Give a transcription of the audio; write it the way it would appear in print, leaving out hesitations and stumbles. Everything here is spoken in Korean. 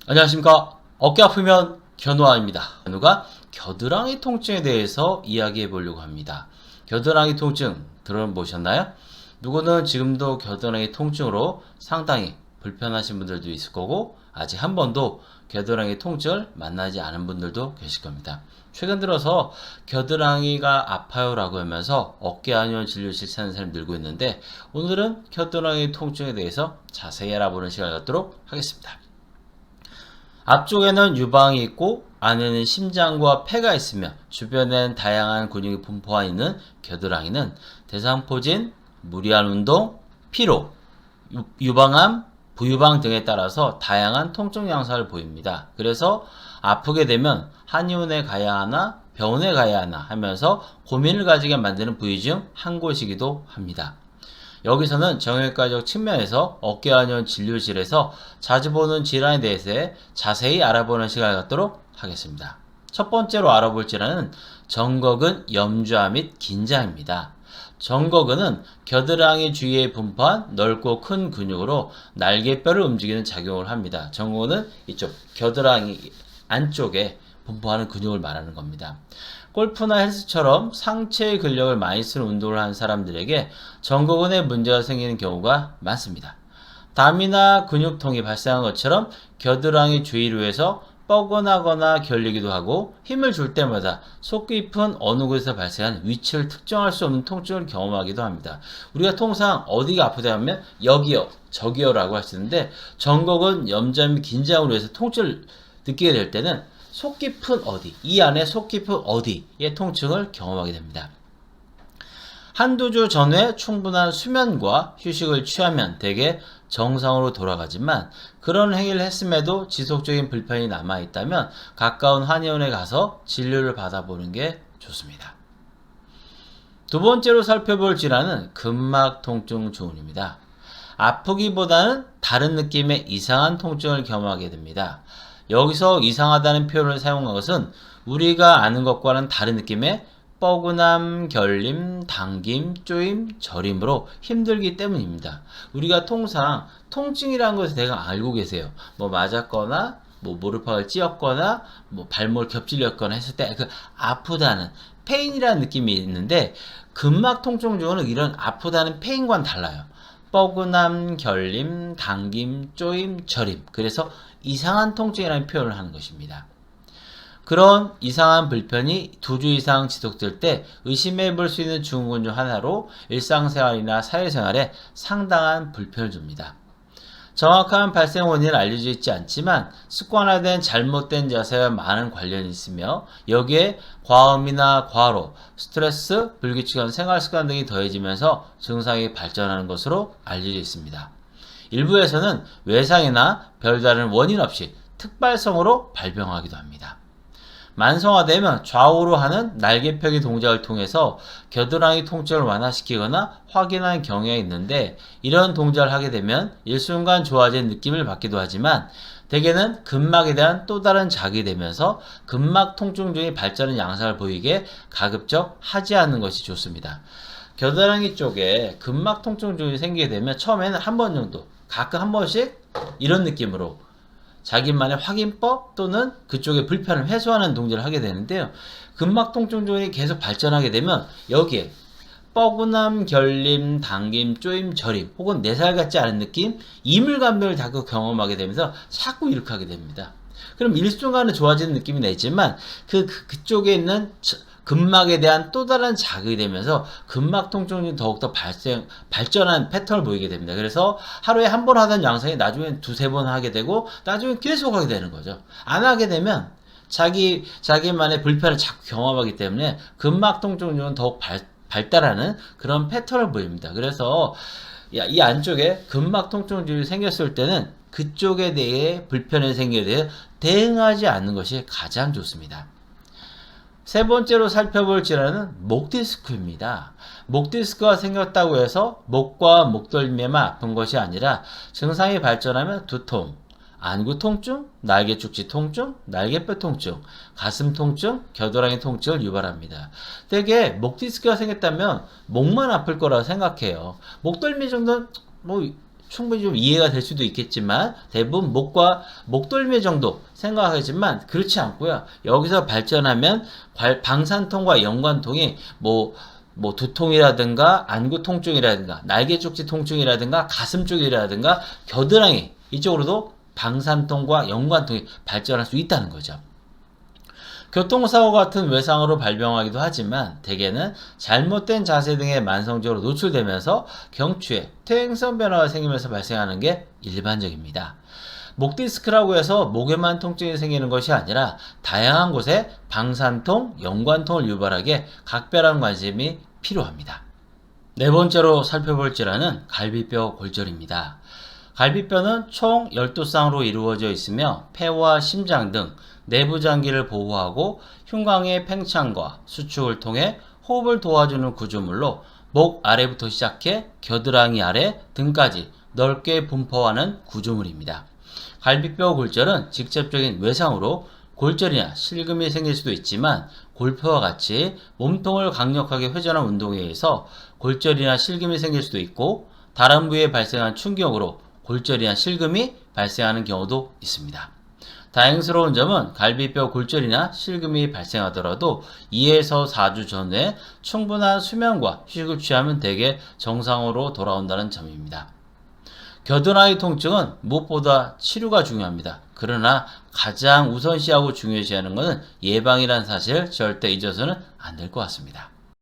안녕하십니까. 어깨 아프면 견우아입니다. 견우가 겨드랑이 통증에 대해서 이야기해 보려고 합니다. 겨드랑이 통증 들어보셨나요? 누구는 지금도 겨드랑이 통증으로 상당히 불편하신 분들도 있을 거고, 아직 한 번도 겨드랑이 통증을 만나지 않은 분들도 계실 겁니다. 최근 들어서 겨드랑이가 아파요라고 하면서 어깨 안면 진료실 찾는 사람이 늘고 있는데, 오늘은 겨드랑이 통증에 대해서 자세히 알아보는 시간을 갖도록 하겠습니다. 앞쪽에는 유방이 있고 안에는 심장과 폐가 있으며 주변엔 다양한 근육이 분포하여 있는 겨드랑이는 대상포진, 무리한 운동, 피로, 유방암, 부유방 등에 따라서 다양한 통증 양상을 보입니다. 그래서 아프게 되면 한의원에 가야 하나 병원에 가야 하나 하면서 고민을 가지게 만드는 부위 중 한 곳이기도 합니다. 여기서는 정형외과적 측면에서 어깨안면 진료실에서 자주 보는 질환에 대해서 자세히 알아보는 시간을 갖도록 하겠습니다. 첫 번째로 알아볼 질환은 정거근 염좌 및 긴장입니다. 정거근은 겨드랑이 주위에 분포한 넓고 큰 근육으로 날개뼈를 움직이는 작용을 합니다. 정거근은 이쪽 겨드랑이 안쪽에 분포하는 근육을 말하는 겁니다. 골프나 헬스처럼 상체의 근력을 많이 쓰는 운동을 하는 사람들에게 정거근에 문제가 생기는 경우가 많습니다. 담이나 근육통이 발생한 것처럼 겨드랑이 주위로 해서 뻐근하거나 결리기도 하고, 힘을 줄 때마다 속 깊은 어느 곳에서 발생한 위치를 특정할 수 없는 통증을 경험하기도 합니다. 우리가 통상 어디가 아프다 하면 여기요, 저기요 라고 하시는데, 정거근 염좌 및 긴장으로 해서 통증을 느끼게 될 때는 속 깊은 어디, 이 안에 속 깊은 어디의 통증을 경험하게 됩니다. 한두 주 전에 충분한 수면과 휴식을 취하면 대개 정상으로 돌아가지만, 그런 행위를 했음에도 지속적인 불편이 남아있다면 가까운 한의원에 가서 진료를 받아보는 게 좋습니다. 두 번째로 살펴볼 질환은 근막 통증 조언입니다. 아프기보다는 다른 느낌의 이상한 통증을 경험하게 됩니다. 여기서 이상하다는 표현을 사용한 것은 우리가 아는 것과는 다른 느낌의 뻐근함, 결림, 당김, 쪼임, 저림으로 힘들기 때문입니다. 우리가 통상 통증이라는 것을 대강 알고 계세요. 뭐 맞았거나, 뭐 무릎팍을 찧었거나, 뭐 발목을 겹질렸거나 했을 때 그 아프다는 페인이라는 느낌이 있는데, 근막 통증 중에는 이런 아프다는 페인과는 달라요. 뻐근함, 결림, 당김, 쪼임, 저림. 그래서 이상한 통증이라는 표현을 하는 것입니다. 그런 이상한 불편이 2주 이상 지속될 때 의심해 볼 수 있는 증후군 중 하나로 일상생활이나 사회생활에 상당한 불편을 줍니다. 정확한 발생 원인은 알려져 있지 않지만 습관화된 잘못된 자세와 많은 관련이 있으며, 여기에 과음이나 과로, 스트레스, 불규칙한 생활습관 등이 더해지면서 증상이 발전하는 것으로 알려져 있습니다. 일부에서는 외상이나 별다른 원인 없이 특발성으로 발병하기도 합니다. 만성화되면 좌우로 하는 날개펴기 동작을 통해서 겨드랑이 통증을 완화시키거나 확인하는 경우가 있는데, 이런 동작을 하게 되면 일순간 좋아진 느낌을 받기도 하지만 대개는 근막에 대한 또 다른 자극이 되면서 근막 통증 중의 발전의 양상을 보이게 가급적 하지 않는 것이 좋습니다. 겨드랑이 쪽에 근막 통증 중이 생기게 되면 처음에는 한 번 정도, 가끔 한 번씩 이런 느낌으로 자기만의 확인법 또는 그쪽의 불편을 해소하는 동작을 하게 되는데요. 근막 통증 중이 계속 발전하게 되면 여기에 뻐근함, 결림, 당김, 쪼임, 저림, 혹은 내 살 같지 않은 느낌, 이물감을 자꾸 경험하게 되면서 자꾸 이렇게 하게 됩니다. 그럼 일순간은 좋아지는 느낌이 나지만 그쪽에 있는 근막에 대한 또 다른 자극이 되면서 근막 통증이 더욱더 발전한 패턴을 보이게 됩니다. 그래서 하루에 한 번 하던 양상이 나중엔 2-3번 하게 되고, 나중엔 계속 하게 되는 거죠. 안 하게 되면 자기만의 불편을 자꾸 경험하기 때문에 근막 통증은 더욱 발달하는 그런 패턴을 보입니다. 그래서 이 안쪽에 근막 통증이 생겼을 때는 그쪽에 대해 불편이 생기게 되어 대응하지 않는 것이 가장 좋습니다. 세 번째로 살펴볼 질환은 목 디스크입니다. 목 디스크가 생겼다고 해서 목과 목덜미에만 아픈 것이 아니라 증상이 발전하면 두통, 안구 통증, 날개 축지 통증, 날개뼈 통증, 가슴 통증, 겨드랑이 통증을 유발합니다. 대개 목 디스크가 생겼다면 목만 아플 거라고 생각해요. 목덜미 정도는 뭐 충분히 좀 이해가 될 수도 있겠지만 대부분 목돌미 정도 생각하겠지만 그렇지 않고요. 여기서 발전하면 방산통과 연관통이 두통이라든가 안구 통증이라든가 날개 쪽지 통증이라든가 가슴 쪽이라든가 겨드랑이 이쪽으로도 방산통과 연관통이 발전할 수 있다는 거죠. 교통사고 같은 외상으로 발병하기도 하지만 대개는 잘못된 자세 등의 만성적으로 노출되면서 경추에 퇴행성 변화가 생기면서 발생하는 게 일반적입니다. 목 디스크라고 해서 목에만 통증이 생기는 것이 아니라 다양한 곳에 방산통, 연관통을 유발하게 각별한 관심이 필요합니다. 네 번째로 살펴볼 질환은 갈비뼈 골절입니다. 갈비뼈는 총 12쌍으로 이루어져 있으며 폐와 심장 등 내부 장기를 보호하고 흉곽의 팽창과 수축을 통해 호흡을 도와주는 구조물로 목 아래부터 시작해 겨드랑이 아래 등까지 넓게 분포하는 구조물입니다. 갈비뼈 골절은 직접적인 외상으로 골절이나 실금이 생길 수도 있지만 골프와 같이 몸통을 강력하게 회전한 운동에 의해서 골절이나 실금이 생길 수도 있고 다른 부위에 발생한 충격으로 골절이나 실금이 발생하는 경우도 있습니다. 다행스러운 점은 갈비뼈 골절이나 실금이 발생하더라도 2에서 4주 전에 충분한 수면과 휴식을 취하면 대개 정상으로 돌아온다는 점입니다. 겨드랑이 통증은 무엇보다 치료가 중요합니다. 그러나 가장 우선시하고 중요시하는 것은 예방이라는 사실 절대 잊어서는 안 될 것 같습니다.